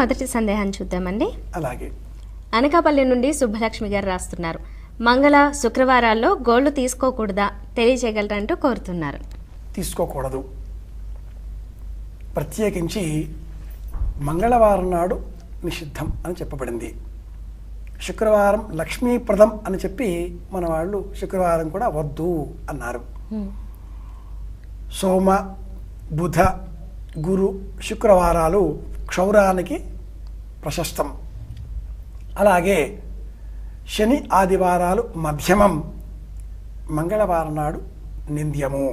మొదటి సందేహాన్ని చూద్దామండి. అలాగే అనకాపల్లి నుండి సుబ్బలక్ష్మి గారు రాస్తున్నారు. మంగళ శుక్రవారాల్లో గోళ్లు తీసుకోకూడదా తెలియజేయగలరంటూ కోరుతున్నారు. తీసుకోకూడదు. ప్రత్యేకించి మంగళవారం నాడు నిషిద్ధం అని చెప్పబడింది. శుక్రవారం లక్ష్మీప్రదం అని చెప్పి మన వాళ్ళు శుక్రవారం కూడా వద్దు అన్నారు. సోమ బుధ గురు శుక్రవారాలు క్షౌరానికి ప్రశస్తం. అలాగే శని ఆదివారాలు మధ్యమం, మంగళవారం నాడు నింద్యము.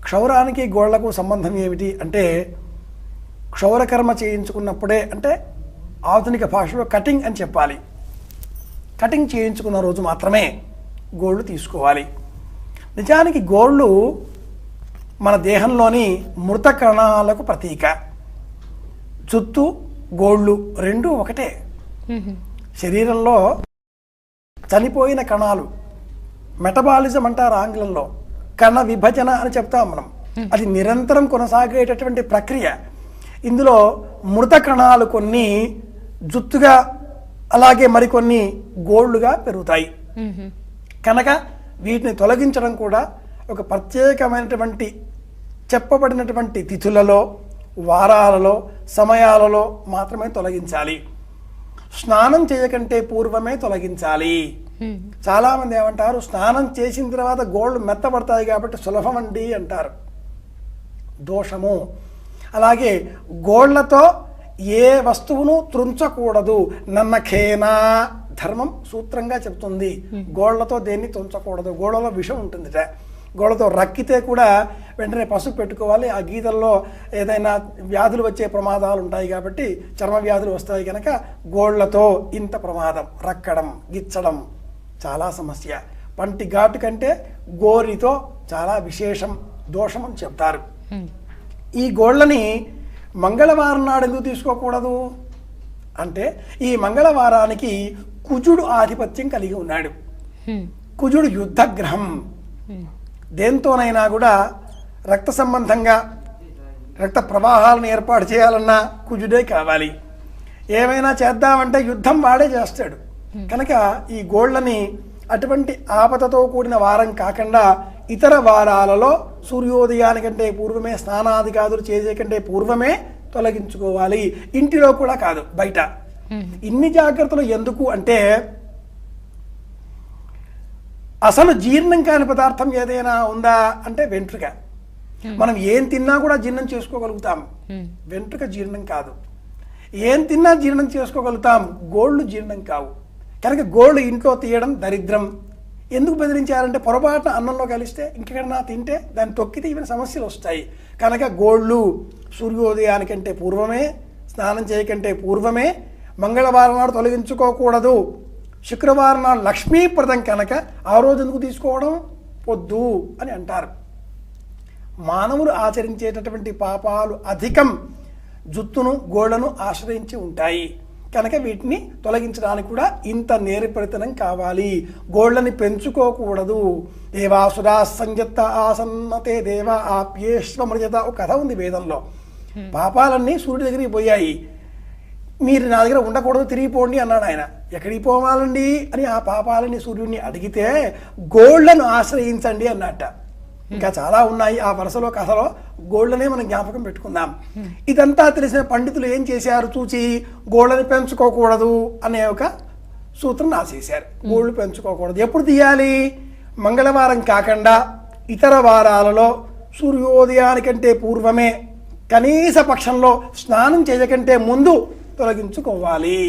క్షౌరానికి గోళ్లకు సంబంధం ఏమిటి అంటే క్షౌరకర్మ చేయించుకున్నప్పుడే, అంటే ఆధునిక భాషలో కటింగ్ అని చెప్పాలి. కటింగ్ చేయించుకున్న రోజు మాత్రమే గోళ్ళు తీసుకోవాలి. నిజానికి గోళ్ళు మన దేహంలోని మృత కణాలకు ప్రతీక. జుత్తు గోళ్ళు రెండూ ఒకటే. శరీరంలో చనిపోయిన కణాలు, మెటబాలిజం అంటారు ఆంగ్లంలో, కణ విభజన అని చెప్తాం మనం. అది నిరంతరం కొనసాగేటటువంటి ప్రక్రియ. ఇందులో మృత కణాలు కొన్ని జుత్తుగా, అలాగే మరికొన్ని గోళ్లుగా పెరుగుతాయి. కనుక వీటిని తొలగించడం కూడా ఒక ప్రత్యేకమైనటువంటి చెప్పబడినటువంటి తిథులలో, వారాలలో, సమయాలలో మాత్రమే తొలగించాలి. స్నానం చేయకంటే పూర్వమే తొలగించాలి. చాలామంది ఏమంటారు, స్నానం చేసిన తర్వాత గోళ్ళు మెత్తబడతాయి కాబట్టి సులభం అండి అంటారు. దోషము. అలాగే గోళ్లతో ఏ వస్తువును త్రుంచకూడదు. నన్నఖేనా ధర్మం సూత్రంగా చెప్తుంది. గోళ్లతో దేన్ని తుంచకూడదు. గోళ్లలో విషం ఉంటుందిట. గోళ్లతో రక్కితే కూడా వెంటనే పసుపు పెట్టుకోవాలి. ఆ గీతల్లో ఏదైనా వ్యాధులు వచ్చే ప్రమాదాలు ఉంటాయి కాబట్టి, చర్మ వ్యాధులు వస్తాయి కనుక గోళ్లతో ఇంత ప్రమాదం. రక్కడం, గిచ్చడం చాలా సమస్య. పంటి ఘాటు కంటే గోరితో చాలా విశేషం, దోషం అని చెప్తారు. ఈ గోళ్ళని మంగళవారం నాడు ఎందుకు తీసుకోకూడదు అంటే, ఈ మంగళవారానికి కుజుడు ఆధిపత్యం కలిగి ఉన్నాడు. కుజుడు యుద్ధగ్రహం. దేంతోనైనా కూడా రక్త సంబంధంగా రక్త ప్రవాహాలను ఏర్పాటు చేయాలన్నా కుజుడే కావాలి. ఏమైనా చేద్దామంటే యుద్ధం వాడే చేస్తాడు. కనుక ఈ గోళ్ళని అటువంటి ఆపదతో కూడిన వారం కాకుండా ఇతర వారాలలో సూర్యోదయానికంటే పూర్వమే, స్నానాదికాదులు చేసే కంటే పూర్వమే తొలగించుకోవాలి. ఇంటిలో కూడా కాదు, బయట. ఇన్ని జాగ్రత్తలు ఎందుకు అంటే, అసలు జీర్ణం కాని పదార్థం ఏదైనా ఉందా అంటే వెంట్రుక. మనం ఏం తిన్నా కూడా జీర్ణం చేసుకోగలుగుతాం, వెంట్రుక జీర్ణం కాదు. ఏం తిన్నా జీర్ణం చేసుకోగలుగుతాం, గోళ్ళు జీర్ణం కావు. కనుక గోళ్ళు ఇంట్లో తీయడం దరిద్రం. ఎందుకు బెదిరించారంటే, పొరపాటున అన్నంలో కలిస్తే, ఇంకెక్కడన్నా తింటే దాన్ని తొక్కితే ఇవన్నీ సమస్యలు వస్తాయి. కనుక గోళ్ళు సూర్యోదయానికంటే పూర్వమే, స్నానం చేయకంటే పూర్వమే, మంగళవారం నాడు తొలగించుకోకూడదు. శుక్రవారం నాడు లక్ష్మీప్రదం కనుక ఆ రోజు ఎందుకు తీసుకోవడం, పొద్దు అని అంటారు. మానవులు ఆచరించేటటువంటి పాపాలు అధికం జుత్తును, గోళ్లను ఆశ్రయించి ఉంటాయి. కనుక వీటిని తొలగించడానికి కూడా ఇంత నేర్పరితనం కావాలి. గోళ్ళని పెంచుకోకూడదు. దేవాసురా సంయత్త ఆసన్నతే దేవ ఆప్యేశ్వమృజత ఒక కథ ఉంది వేదంలో. పాపాలన్నీ సూర్యుడి దగ్గరికి పోయాయి. మీరు నా దగ్గర ఉండకూడదు, తిరిగిపోండి అన్నాడు ఆయన. ఎక్కడికి పోవాలండి అని ఆ పాపాలని సూర్యుడిని అడిగితే, గోళ్లను ఆశ్రయించండి అన్నట్ట. ఇంకా చాలా ఉన్నాయి ఆ వరుసలో కథలో. గోళ్ళనే మనం జ్ఞాపకం పెట్టుకుందాం. ఇదంతా తెలిసిన పండితులు ఏం చేశారు చూచి, గోళ్ళని పెంచుకోకూడదు అనే ఒక సూత్రం రాసేశారు. గోళ్ళు పెంచుకోకూడదు. ఎప్పుడు తీయాలి? మంగళవారం కాకుండా ఇతర వారాలలో సూర్యోదయానికంటే పూర్వమే, కనీస పక్షంలో స్నానం చేయకంటే ముందు తొలగించుకోవాలి.